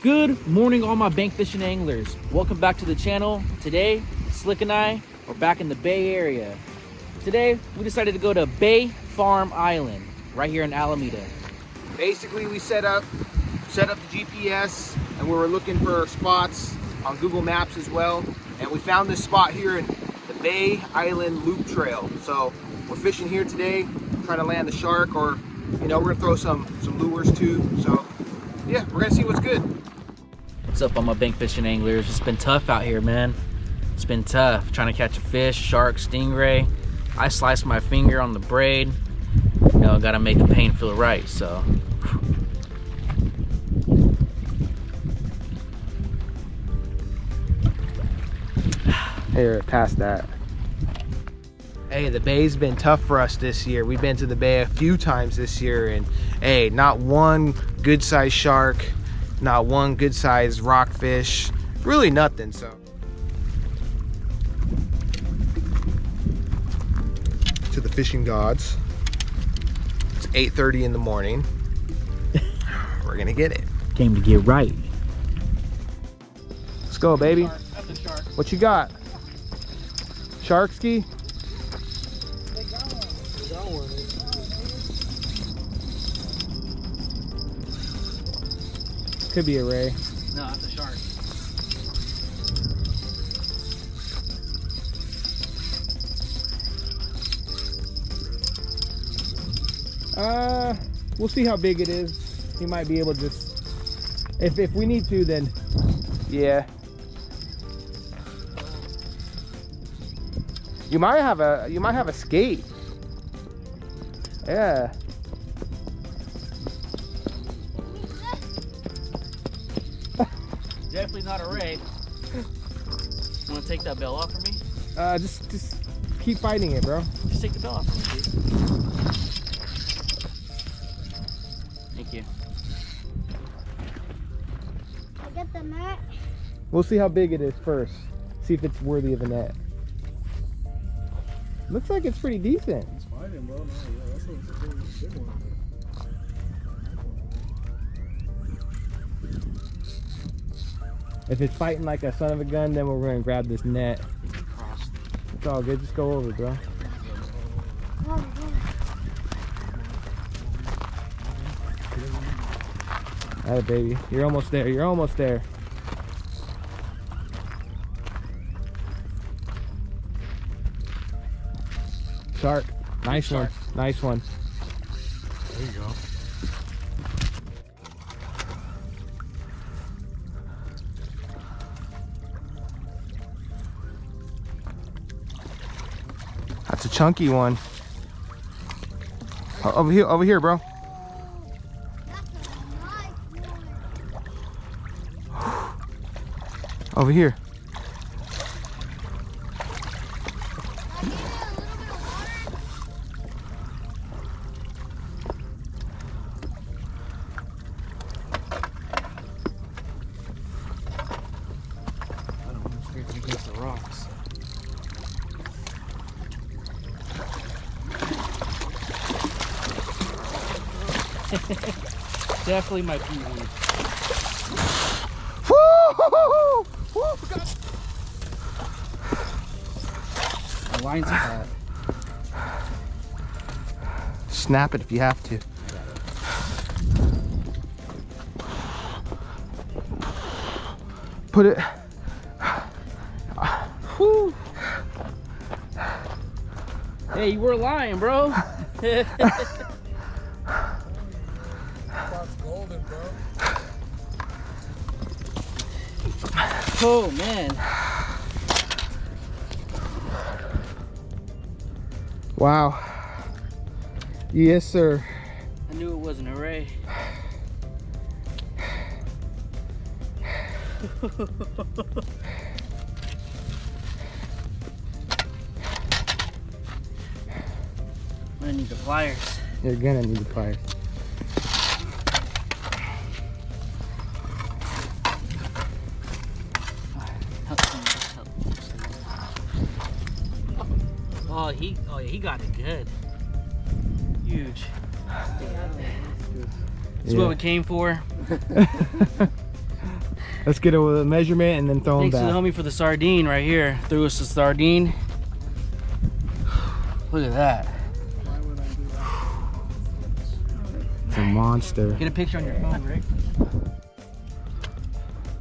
Good morning, all my bank fishing anglers. Welcome back to the channel. Today, Slick and I are back in the Bay Area. Today, we decided to go to Bayfarm Island, right here in Alameda. Basically, we set up the GPS, and we were looking for spots on Google Maps as well. And we found this spot here in the Bay Island Loop Trail. So we're fishing here today, trying to land the shark, or we're gonna throw some lures too. So yeah, we're gonna see what's good. What's up, all my bank fishing anglers? It's been tough out here, man. It's been tough trying to catch a fish, shark, stingray. I sliced my finger on the braid. Gotta make the pain feel right, so. Here, past that. Hey, the bay's been tough for us this year. We've been to the bay a few times this year, and hey, not one good sized shark, not one good sized rockfish, really nothing. So to the fishing gods, it's 8:30 in the morning. We're gonna get it. Came to get right. Let's go, baby. What you got? Shark ski? Could be a ray. No, that's a shark. We'll see how big it is. He might be able to just, if we need to, then yeah. You might have a skate. Yeah. Definitely not a ray. Want to take that bell off for me? Just keep fighting it, bro. Just take the bell off for me, dude. Thank you. I got the net. We'll see how big it is first. See if it's worthy of a net. Looks like it's pretty decent. It's fighting, bro. No, yeah, that's a big one. If it's fighting like a son of a gun, then we're gonna grab this net. It's all good. Just go over, bro. Alright, baby. You're almost there. You're almost there. Shark. Nice one. Nice one. There you go. That's a chunky one. Over here, bro. Over here. I don't want to scrape against the rocks. Definitely my PV. The line's flat. Snap it if you have to. Put it. Whew. Hey, you were lying, bro. That's golden, bro. Oh, man. Wow. Yes, sir. I knew it wasn't a ray. I'm gonna need the pliers. You're gonna need the pliers. Oh, he got it good. Huge. This is what we came for. Let's get a measurement and then throw them Thanks to the back. homie for the sardine right here. Threw us a sardine. Look at that. It's a monster. Get a picture on your phone, Rick.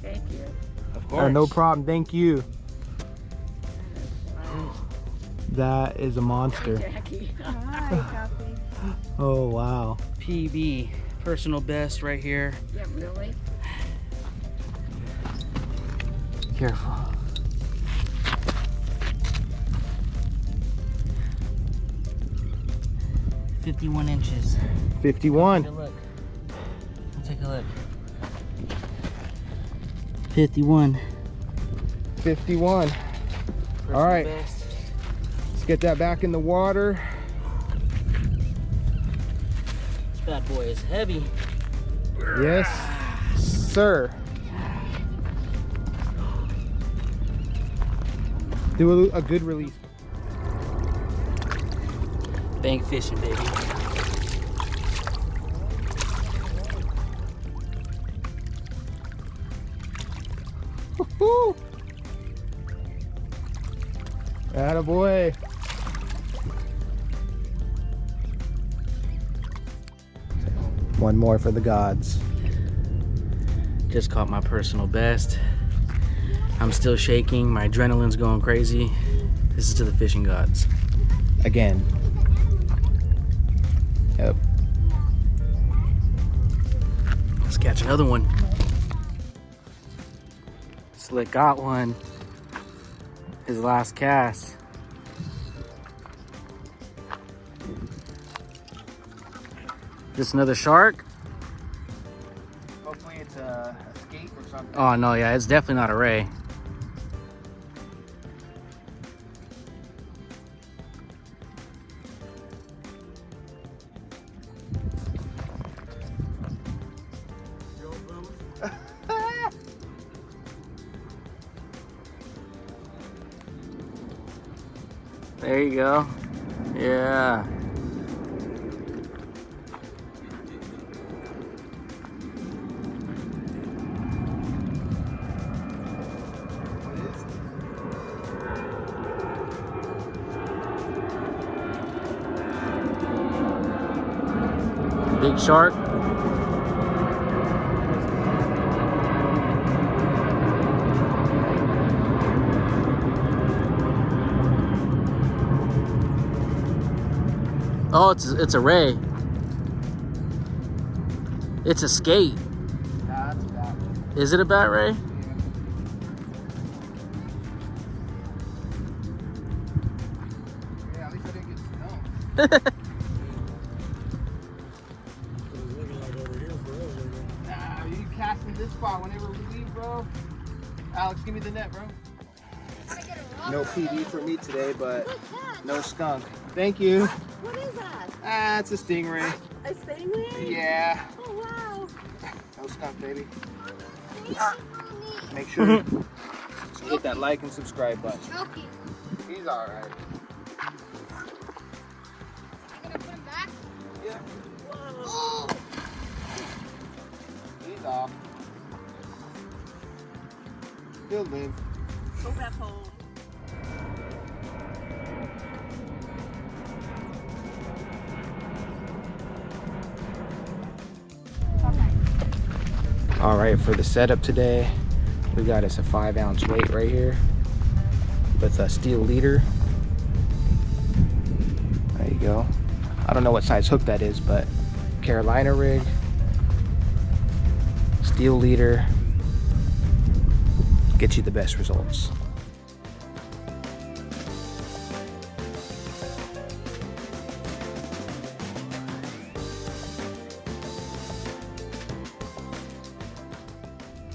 Thank you. Of course. Oh, no problem. Thank you. That is a monster. Jackie. Hi, Coffee. Oh, wow. PB, personal best right here. Yeah, really? Careful. "51 inches. 51. Take a look. Take a look. 51. 51. Personal All right. best. Let's get that back in the water. This bad boy is heavy. Yes, sir. Do a good release. Bank fishing, baby. Woo-hoo. Attaboy. One more for the gods. Just caught my personal best. I'm still shaking. My adrenaline's going crazy. This is to the fishing gods. Again. Yep. Let's catch another one. Slick got one. His last cast. Just another shark? Hopefully it's a skate or something. Oh no, yeah, it's definitely not a ray. There you go. Yeah. Big shark. Oh, it's a ray. It's a skate. Nah, that's bad. Is it a bat ray? Yeah, at least I didn't get snow. It was looking like over here forever ago. Nah, you casting this spot whenever we leave, bro. Alex, give me the net, bro. No PD for me today, but no skunk. Thank you. What is that? Ah, it's a stingray. A stingray? Yeah. Oh, wow. No skunk, baby. Make sure to hit that like and subscribe button. Choking. He's all right. You gonna put him back? Yeah. Whoa. He's off. He'll live. Go back home. All right, for the setup today, we got us a 5-ounce weight right here with a steel leader. There you go. I don't know what size hook that is, but Carolina rig, steel leader, get you the best results.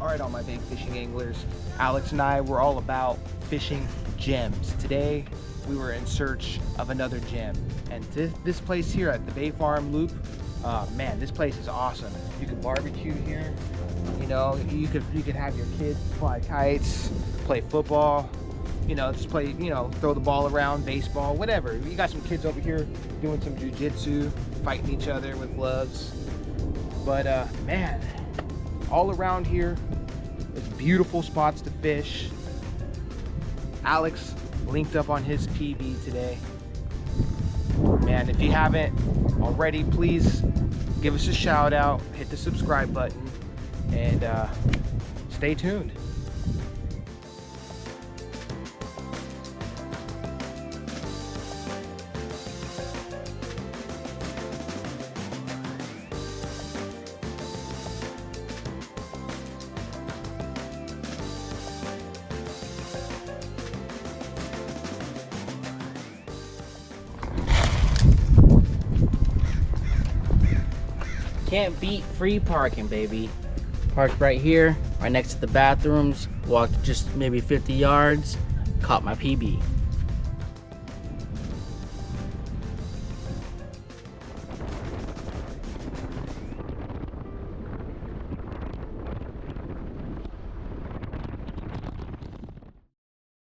All right, all my big fishing anglers, Alex and I were all about fishing gems. Today, we were in search of another gem. And this place here at the Bayfarm Loop, man, this place is awesome. You can barbecue here. You know, you could have your kids fly kites, play football, you know, just play, you know, throw the ball around, baseball, whatever. You got some kids over here doing some jujitsu, fighting each other with gloves. But man, all around here is beautiful spots to fish. Alex linked up on his PB today. Man, if you haven't already, please give us a shout out, hit the subscribe button, and stay tuned. Can't beat free parking, baby. Parked right here, right next to the bathrooms. Walked just maybe 50 yards. Caught my PB.